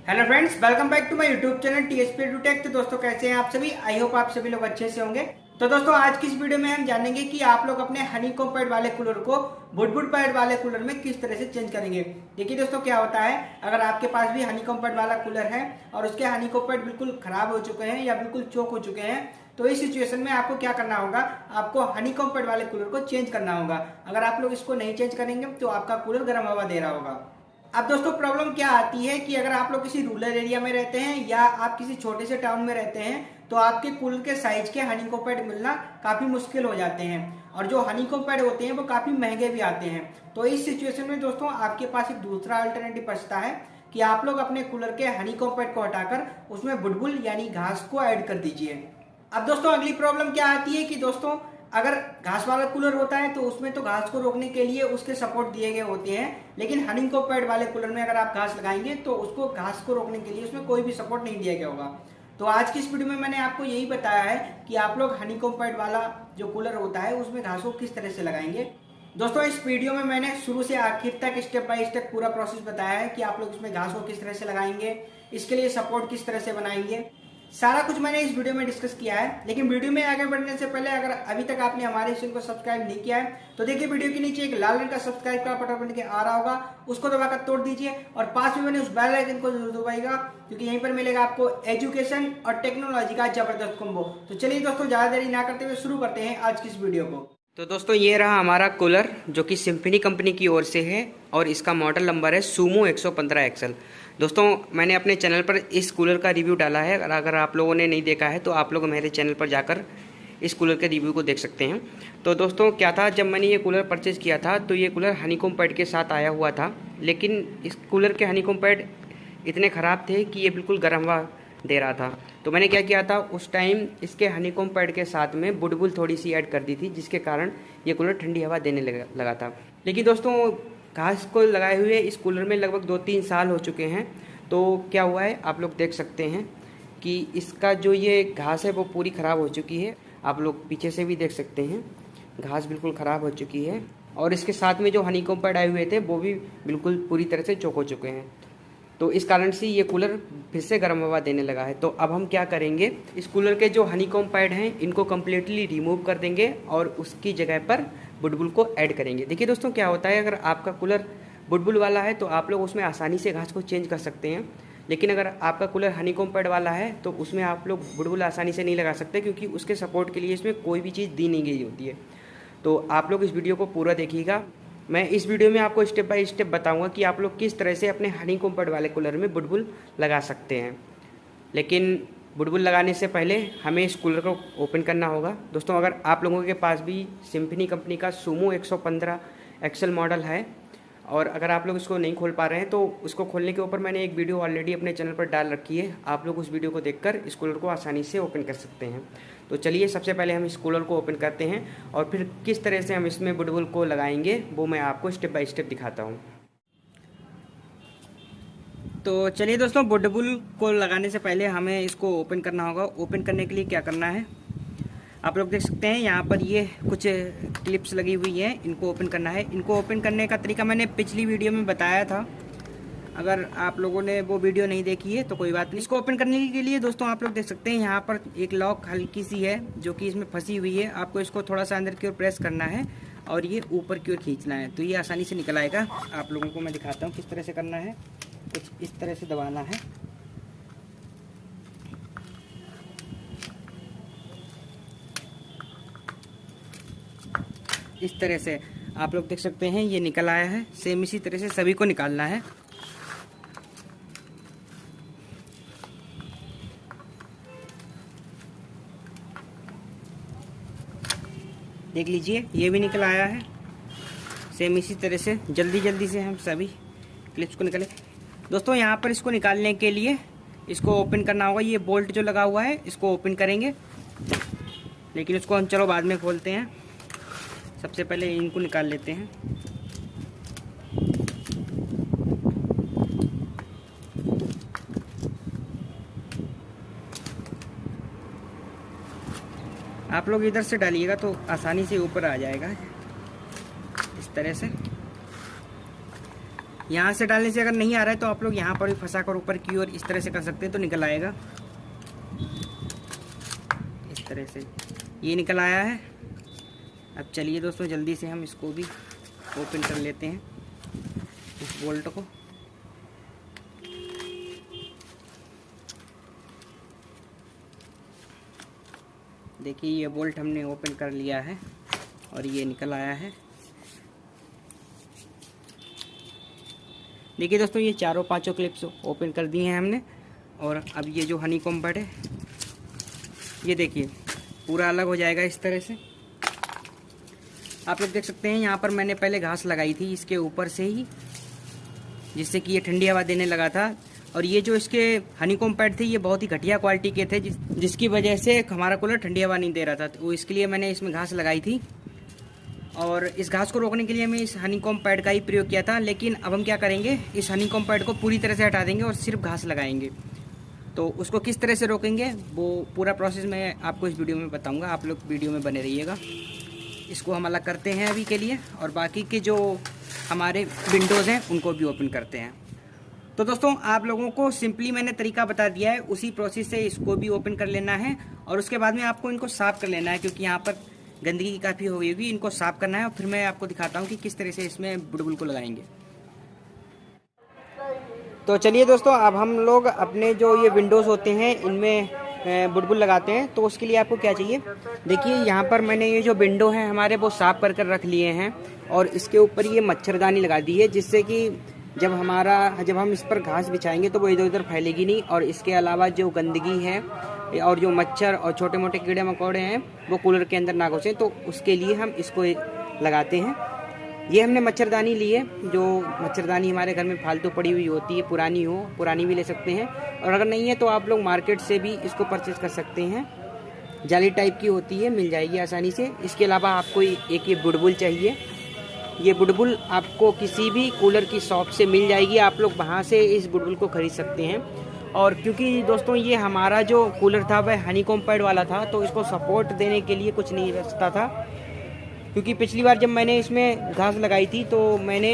Hello friends, welcome back to my YouTube channel TSP tech. तो दोस्तों कैसे हैं आप सभी? आई होप आप सभी लोग अच्छे से होंगे। तो दोस्तों आज की इस वीडियो में हम जानेंगे कि आप लोग अपने हनीकॉम्ब पैड वाले कूलर को वुडवुड पैड वाले कूलर में किस तरह से चेंज करेंगे। देखिए दोस्तों, क्या होता है अगर आपके पास भी हनीकॉम्ब पैड वाला कूलर है और उसके हनीकॉम्ब पैड बिल्कुल खराब हो चुके हैं या बिल्कुल चोक हो चुके हैं, तो इस सिचुएशन में आपको क्या करना होगा, आपको हनीकॉम्ब पैड वाले कूलर को चेंज करना होगा। अगर आप लोग इसको नहीं चेंज करेंगे तो आपका कूलर गर्म हवा दे रहा होगा। अब दोस्तों प्रॉब्लम क्या आती है कि अगर आप लोग किसी रूरल एरिया में रहते हैं या आप किसी छोटे से टाउन में रहते हैं तो आपके कूलर के साइज के हनीकॉम्ब पैड मिलना काफी मुश्किल हो जाते हैं और जो हनीकॉम्ब पैड होते हैं वो काफी महंगे भी आते हैं। तो इस सिचुएशन में दोस्तों आपके पास एक दूसरा अल्टरनेटिव बचता है कि आप लोग अपने कूलर के हनीकॉम्ब पैड को हटाकर उसमें वुडवुड यानी घास को ऐड कर दीजिए। अब दोस्तों अगली प्रॉब्लम क्या आती है कि दोस्तों अगर घास वाला कूलर होता है तो उसमें तो घास को रोकने के लिए उसके सपोर्ट दिए गए होते हैं, लेकिन हनीकॉम्ब पैड वाले कूलर में अगर आप घास लगाएंगे तो उसको घास को रोकने के लिए उसमें कोई भी सपोर्ट नहीं दिया गया होगा। तो आज की इस वीडियो में मैंने आपको यही बताया है कि आप लोग हनीकॉम्ब पैड वाला जो कूलर होता है उसमें घास को किस तरह से लगाएंगे। दोस्तों इस वीडियो में मैंने शुरू से आखिर तक स्टेप बाय स्टेप पूरा प्रोसेस बताया है कि आप लोग इसमें घास को किस तरह से लगाएंगे, इसके लिए सपोर्ट किस तरह से बनाएंगे, सारा कुछ मैंने इस वीडियो में डिस्कस किया है। लेकिन वीडियो में आगे बढ़ने से पहले अगर अभी तक आपने हमारे चैनल को सब्सक्राइब नहीं किया है तो देखिए वीडियो के नीचे एक लाल रंग का सब्सक्राइब का बटन बन के आ रहा होगा, उसको दबाकर तोड़ दीजिए और पास में बने उस बेल आइकन को जरूर दबाइएगा क्योंकि यहीं पर मिलेगा आपको एजुकेशन और टेक्नोलॉजी का जबरदस्त कॉम्बो। तो चलिए दोस्तों ज्यादा देरी ना करते हुए शुरू करते हैं आज की इस वीडियो को। तो दोस्तों ये रहा हमारा कूलर जो कि सिम्फनी कंपनी की ओर से है और इसका मॉडल नंबर है सूमो 115 एक्सल। दोस्तों मैंने अपने चैनल पर इस कूलर का रिव्यू डाला है, अगर आप लोगों ने नहीं देखा है तो आप लोग मेरे चैनल पर जाकर इस कूलर के रिव्यू को देख सकते हैं। तो दोस्तों क्या था, जब मैंने ये कूलर परचेज़ किया था तो ये कूलर हनीकॉम्ब पैड के साथ आया हुआ था, लेकिन इस कूलर के हनीकॉम्ब पैड इतने ख़राब थे कि ये बिल्कुल गर्म हवा दे रहा था। तो मैंने क्या किया था, उस टाइम इसके हनीकॉम्ब पैड के साथ में वुडवुड थोड़ी सी ऐड कर दी थी जिसके कारण ये कूलर ठंडी हवा देने लगा था। लेकिन दोस्तों घास को लगाए हुए इस कूलर में लगभग 2-3 साल हो चुके हैं। तो क्या हुआ है आप लोग देख सकते हैं कि इसका जो ये घास है वो पूरी ख़राब हो चुकी है। आप लोग पीछे से भी देख सकते हैं घास बिल्कुल ख़राब हो चुकी है और इसके साथ में जो हनीकॉम्ब पैड आए हुए थे वो भी बिल्कुल पूरी तरह से चोक हो चुके हैं। तो इस कारण से ये कूलर फिर से गर्म हवा देने लगा है। तो अब हम क्या करेंगे, इस कूलर के जो हनीकॉम्ब पैड हैं इनको कम्प्लीटली रिमूव कर देंगे और उसकी जगह पर वुडवुड को ऐड करेंगे। देखिए दोस्तों क्या होता है, अगर आपका कूलर वुडवुड वाला है तो आप लोग उसमें आसानी से घास को चेंज कर सकते हैं, लेकिन अगर आपका कूलर हनीकॉम्ब पैड वाला है तो उसमें आप लोग वुडवुड आसानी से नहीं लगा सकते क्योंकि उसके सपोर्ट के लिए इसमें कोई भी चीज़ दी नहीं गई होती है। तो आप लोग इस वीडियो को पूरा देखिएगा। मैं इस वीडियो में आपको स्टेप बाय स्टेप बताऊंगा कि आप लोग किस तरह से अपने हनीकॉम्ब पैड वाले कूलर में वुडवुड लगा सकते हैं। लेकिन वुडवुड लगाने से पहले हमें इस कूलर को ओपन करना होगा। दोस्तों अगर आप लोगों के पास भी सिम्फनी कंपनी का सूमो 115 एक्सल मॉडल है और अगर आप लोग इसको नहीं खोल पा रहे हैं तो उसको खोलने के ऊपर मैंने एक वीडियो ऑलरेडी अपने चैनल पर डाल रखी है, आप लोग उस वीडियो को देखकर इस कूलर को आसानी से ओपन कर सकते हैं। तो चलिए सबसे पहले हम इस कूलर को ओपन करते हैं और फिर किस तरह से हम इसमें वुडवुड को लगाएंगे वो मैं आपको स्टेप बाय स्टेप दिखाता हूँ। तो चलिए दोस्तों, वुडवुड को लगाने से पहले हमें इसको ओपन करना होगा। ओपन करने के लिए क्या करना है, आप लोग देख सकते हैं यहाँ पर ये कुछ क्लिप्स लगी हुई हैं, इनको ओपन करना है। इनको ओपन करने का तरीका मैंने पिछली वीडियो में बताया था, अगर आप लोगों ने वो वीडियो नहीं देखी है तो कोई बात नहीं। इसको ओपन करने के लिए दोस्तों आप लोग देख सकते हैं यहाँ पर एक लॉक हल्की सी है जो कि इसमें फंसी हुई है। आपको इसको थोड़ा सा अंदर की ओर प्रेस करना है और ये ऊपर की ओर खींचना है तो ये आसानी से निकल आएगा। आप लोगों को मैं दिखाता हूँ किस तरह से करना है। कुछ इस तरह से दबाना है, इस तरह से आप लोग देख सकते हैं ये निकल आया है। सेम इसी तरह से सभी को निकालना है। देख लीजिए ये भी निकल आया है। सेम इसी तरह से जल्दी से हम सभी क्लिप्स को निकालें। दोस्तों यहाँ पर इसको निकालने के लिए इसको ओपन करना होगा। ये बोल्ट जो लगा हुआ है इसको ओपन करेंगे, लेकिन उसको हम चलो बाद में खोलते हैं। सबसे पहले इनको निकाल लेते हैं। आप लोग इधर से डालिएगा तो आसानी से ऊपर आ जाएगा इस तरह से। यहाँ से डालने से अगर नहीं आ रहा है तो आप लोग यहाँ पर भी फंसा कर ऊपर की ओर इस तरह से कर सकते हैं, तो निकल आएगा। इस तरह से ये निकल आया है। अब चलिए दोस्तों जल्दी से हम इसको भी ओपन कर लेते हैं, इस बोल्ट को। देखिए ये बोल्ट हमने ओपन कर लिया है और ये निकल आया है। देखिए दोस्तों ये चारों पांचों क्लिप्स ओपन कर दिए हैं हमने। और अब ये जो हनीकॉम्ब पैड है ये देखिए पूरा अलग हो जाएगा इस तरह से। आप लोग देख सकते हैं यहाँ पर मैंने पहले घास लगाई थी इसके ऊपर से ही, जिससे कि ये ठंडी हवा देने लगा था। और ये जो इसके हनीकॉम्ब पैड थे ये बहुत ही घटिया क्वालिटी के थे, जिसकी वजह से हमारा कूलर ठंडी हवा नहीं दे रहा था। तो इसके लिए मैंने इसमें घास लगाई थी और इस घास को रोकने के लिए मैं इस हनीकॉम्ब पैड का ही प्रयोग किया था। लेकिन अब हम क्या करेंगे, इस हनीकॉम्ब पैड को पूरी तरह से हटा देंगे और सिर्फ घास लगाएंगे। तो उसको किस तरह से रोकेंगे वो पूरा प्रोसेस मैं आपको इस वीडियो में बताऊँगा, आप लोग वीडियो में बने रहिएगा। इसको हम अलग करते हैं अभी के लिए और बाकी के जो हमारे विंडोज़ हैं उनको भी ओपन करते हैं। तो दोस्तों आप लोगों को सिंपली मैंने तरीका बता दिया है, उसी प्रोसेस से इसको भी ओपन कर लेना है और उसके बाद में आपको इनको साफ़ कर लेना है, क्योंकि यहाँ पर गंदगी काफ़ी हो गई होगी। इनको साफ़ करना है और फिर मैं आपको दिखाता हूँ कि किस तरह से इसमें बुलबुल को लगाएंगे। तो चलिए दोस्तों अब हम लोग अपने जो ये विंडोज़ होते हैं इनमें बुलबुल लगाते हैं। तो उसके लिए आपको क्या चाहिए, देखिए यहाँ पर मैंने ये जो विंडो है हमारे वो साफ़ कर रख लिए हैं और इसके ऊपर ये मच्छरदानी लगा दी है, जिससे कि जब हम इस पर घास बिछाएंगे तो वो इधर उधर फैलेगी नहीं। और इसके अलावा जो गंदगी है और जो मच्छर और छोटे मोटे कीड़े मकोड़े हैं वो कूलर के अंदर ना घुसे, तो उसके लिए हम इसको लगाते हैं। ये हमने मच्छरदानी ली है, जो मच्छरदानी हमारे घर में फालतू पड़ी हुई होती है, पुरानी भी ले सकते हैं। और अगर नहीं है तो आप लोग मार्केट से भी इसको परचेज़ कर सकते हैं, जाली टाइप की होती है, मिल जाएगी आसानी से। इसके अलावा आपको एक ये बुलबुल चाहिए। ये बुलबुल आपको किसी भी कूलर की शॉप से मिल जाएगी, आप लोग वहाँ से इस बुलबुल को ख़रीद सकते हैं। और क्योंकि दोस्तों ये हमारा जो कूलर था वह हनीकॉम्ब पैड वाला था, तो इसको सपोर्ट देने के लिए कुछ नहीं बचता था। क्योंकि पिछली बार जब मैंने इसमें घास लगाई थी तो मैंने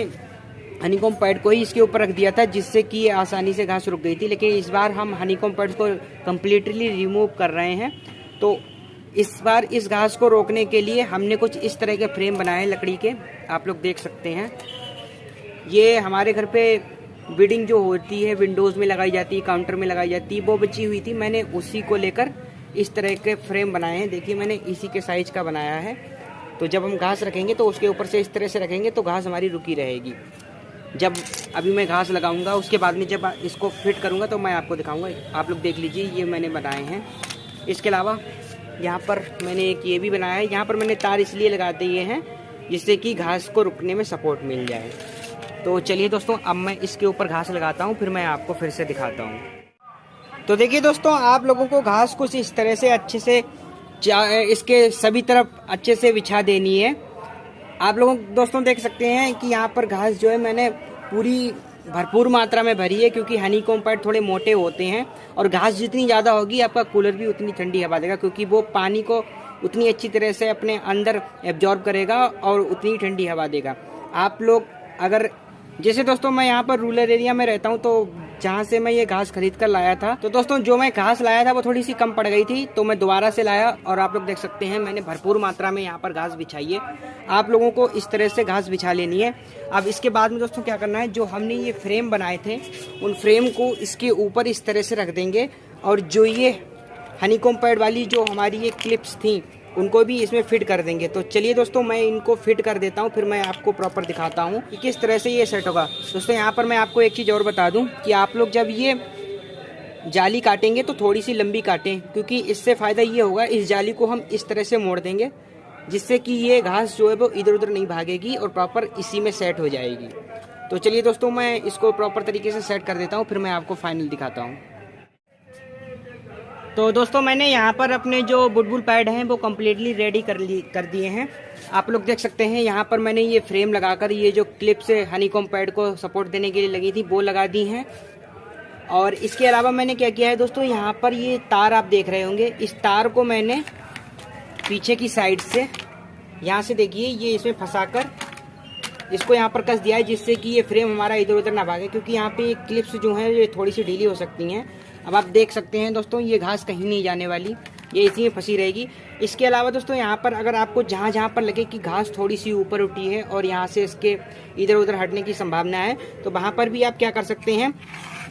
हनीकॉम्ब पैड को ही इसके ऊपर रख दिया था, जिससे कि आसानी से घास रुक गई थी। लेकिन इस बार हम हनीकॉम्ब पैड को कम्प्लीटली रिमूव कर रहे हैं। तो इस बार इस घास को रोकने के लिए हमने कुछ इस तरह के फ्रेम बनाए लकड़ी के, आप लोग देख सकते हैं। ये हमारे घर पे बिडिंग जो होती है विंडोज़ में लगाई जाती है, काउंटर में लगाई जाती है, वो बची हुई थी। मैंने उसी को लेकर इस तरह के फ्रेम बनाए हैं। देखिए मैंने इसी के साइज़ का बनाया है। तो जब हम घास रखेंगे तो उसके ऊपर से इस तरह से रखेंगे तो घास हमारी रुकी रहेगी। जब अभी मैं घास लगाऊंगा उसके बाद में जब इसको फिट करूंगा तो मैं आपको दिखाऊंगा। आप लोग देख लीजिए ये मैंने बनाए हैं। इसके अलावा यहाँ पर मैंने एक ये भी बनाया है। यहाँ पर मैंने तार इसलिए लगा दिए हैं जिससे कि घास को रुकने में सपोर्ट मिल जाए। तो चलिए दोस्तों अब मैं इसके ऊपर घास लगाता हूँ, फिर मैं आपको फिर से दिखाता हूँ। तो देखिए दोस्तों आप लोगों को घास कुछ इस तरह से अच्छे से इसके सभी तरफ अच्छे से बिछा देनी है। आप लोगों दोस्तों देख सकते हैं कि यहाँ पर घास जो है मैंने पूरी भरपूर मात्रा में भरी है, क्योंकि हनीकॉम्ब पैड थोड़े मोटे होते हैं और घास जितनी ज़्यादा होगी आपका कूलर भी उतनी ठंडी हवा देगा, क्योंकि वो पानी को उतनी अच्छी तरह से अपने अंदर एब्जॉर्ब करेगा और उतनी ठंडी हवा देगा। आप लोग अगर जैसे दोस्तों मैं यहाँ पर रूरल एरिया में रहता हूँ, तो जहाँ से मैं ये घास खरीद कर लाया था, तो दोस्तों जो मैं घास लाया था वो थोड़ी सी कम पड़ गई थी, तो मैं दोबारा से लाया और आप लोग देख सकते हैं मैंने भरपूर मात्रा में यहाँ पर घास बिछाई है। आप लोगों को इस तरह से घास बिछा लेनी है। अब इसके बाद में दोस्तों क्या करना है, जो हमने ये फ्रेम बनाए थे उन फ्रेम को इसके ऊपर इस तरह से रख देंगे और जो ये हनीकॉम्ब पैड वाली जो हमारी ये क्लिप्स थी उनको भी इसमें फिट कर देंगे। तो चलिए दोस्तों मैं इनको फिट कर देता हूँ, फिर मैं आपको प्रॉपर दिखाता हूँ कि किस तरह से ये सेट होगा। दोस्तों यहाँ पर मैं आपको एक चीज़ और बता दूँ कि आप लोग जब ये जाली काटेंगे तो थोड़ी सी लंबी काटें, क्योंकि इससे फ़ायदा ये होगा इस जाली को हम इस तरह से मोड़ देंगे जिससे कि ये घास जो है वो इधर उधर नहीं भागेगी और प्रॉपर इसी में सेट हो जाएगी। तो चलिए दोस्तों मैं इसको प्रॉपर तरीके से सेट कर देता हूँ, फिर मैं आपको फाइनल दिखाता हूँ। तो दोस्तों मैंने यहाँ पर अपने जो बुलबुल पैड हैं वो कम्प्लीटली रेडी कर दिए हैं। आप लोग देख सकते हैं यहाँ पर मैंने ये फ्रेम लगाकर ये जो क्लिप्स हनीकॉम्ब पैड को सपोर्ट देने के लिए लगी थी वो लगा दी हैं। और इसके अलावा मैंने क्या किया है दोस्तों, यहाँ पर ये तार आप देख रहे होंगे, इस तार को मैंने पीछे की साइड से यहाँ से देखिए ये इसमें फंसाकर इसको यहाँ पर कस दिया है जिससे कि ये फ्रेम हमारा इधर उधर ना भागे, क्योंकि यहाँ पे क्लिप्स जो हैं ये थोड़ी सी ढीली हो सकती हैं। अब आप देख सकते हैं दोस्तों ये घास कहीं नहीं जाने वाली, ये इसी में फंसी रहेगी। इसके अलावा दोस्तों यहाँ पर अगर आपको जहाँ जहाँ पर लगे कि घास थोड़ी सी ऊपर उठी है और यहाँ से इसके इधर उधर हटने की संभावना है, तो वहाँ पर भी आप क्या कर सकते हैं,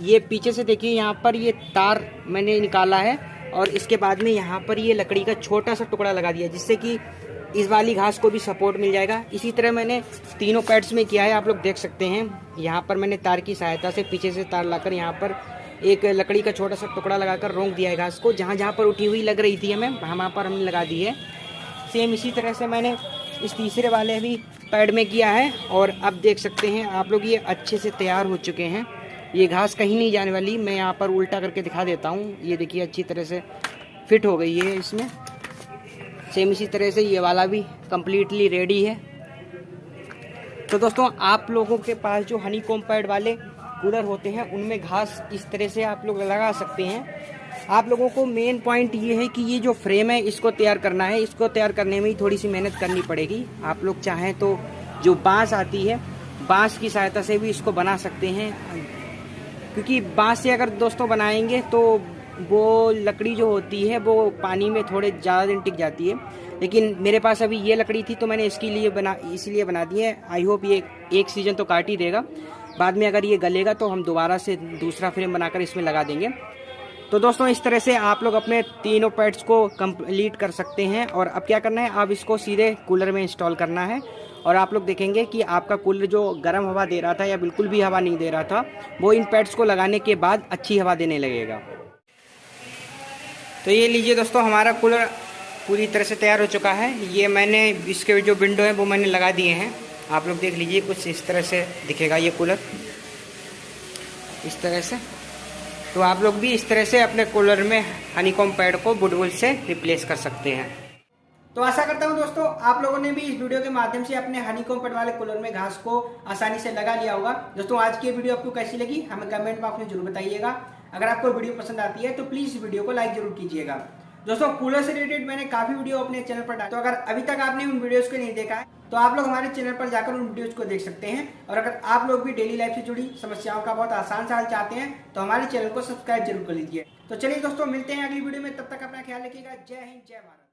ये पीछे से देखिए यहाँ पर ये तार मैंने निकाला है और इसके बाद में यहाँ पर ये लकड़ी का छोटा सा टुकड़ा लगा दिया, जिससे कि इस वाली घास को भी सपोर्ट मिल जाएगा। इसी तरह मैंने तीनों पैड्स में किया है, आप लोग देख सकते हैं। यहाँ पर मैंने तार की सहायता से पीछे से तार लाकर यहाँ पर एक लकड़ी का छोटा सा टुकड़ा लगाकर रोक दिया है घास को। जहाँ जहाँ पर उठी हुई लग रही थी हमें, वहाँ पर हमने लगा दी है। सेम इसी तरह से मैंने इस तीसरे वाले भी पैड में किया है और अब देख सकते हैं आप लोग ये अच्छे से तैयार हो चुके हैं। ये घास कहीं नहीं जाने वाली। मैं यहाँ पर उल्टा करके दिखा देता हूँ, ये देखिए अच्छी तरह से फिट हो गई है इसमें। सेम इसी तरह से ये वाला भी कम्प्लीटली रेडी है। तो दोस्तों आप लोगों के पास जो हनी कॉम्ब पैड वाले कूलर होते हैं उनमें घास इस तरह से आप लोग लगा सकते हैं। आप लोगों को मेन पॉइंट ये है कि ये जो फ्रेम है इसको तैयार करना है। इसको तैयार करने में ही थोड़ी सी मेहनत करनी पड़ेगी। आप लोग चाहें तो जो बांस आती है, बांस की सहायता से भी इसको बना सकते हैं, क्योंकि बांस से अगर दोस्तों बनाएंगे तो वो लकड़ी जो होती है वो पानी में थोड़े ज़्यादा दिन टिक जाती है। लेकिन मेरे पास अभी ये लकड़ी थी तो मैंने इसलिए बना दी है। आई होप ये एक सीज़न तो काट ही देगा। बाद में अगर ये गलेगा तो हम दोबारा से दूसरा फ्रेम बनाकर इसमें लगा देंगे। तो दोस्तों इस तरह से आप लोग अपने तीनों पैड्स को कंप्लीट कर सकते हैं। और अब क्या करना है, आप इसको सीधे कूलर में इंस्टॉल करना है और आप लोग देखेंगे कि आपका कूलर जो गर्म हवा दे रहा था या बिल्कुल भी हवा नहीं दे रहा था, वो इन पैड्स को लगाने के बाद अच्छी हवा देने लगेगा। तो ये लीजिए दोस्तों, हमारा कूलर पूरी तरह से तैयार हो चुका है। ये मैंने इसके जो विंडो है वो मैंने लगा दिए हैं। आप लोग देख लीजिए, कुछ इस तरह से दिखेगा ये कूलर, इस तरह से। तो आप लोग भी इस तरह से अपने कूलर में हनी कॉम्ब पैड को वुडवुल से रिप्लेस कर सकते हैं। तो आशा करता हूं दोस्तों आप लोगों ने भी इस वीडियो के माध्यम से अपने हनी कॉम्ब पैड वाले कूलर में घास को आसानी से लगा लिया होगा। दोस्तों आज की वीडियो आपको कैसी लगी हमें कमेंट बॉक्स में जरूर बताइएगा। अगर आपको वीडियो पसंद आती है तो प्लीज इस वीडियो को लाइक जरूर कीजिएगा। दोस्तों कूलर से रिलेटेड मैंने काफी वीडियो अपने चैनल पर डाला, तो अगर अभी तक आपने उन वीडियोस को नहीं देखा है तो आप लोग हमारे चैनल पर जाकर उन वीडियोस को देख सकते हैं। और अगर आप लोग भी डेली लाइफ से जुड़ी समस्याओं का बहुत आसान सा हल चाहते हैं तो हमारे चैनल को सब्सक्राइब जरूर कर लीजिए। तो चलिए दोस्तों मिलते हैं अगली वीडियो में, तब तक अपना ख्याल रखिएगा। जय हिंद, जय भारत।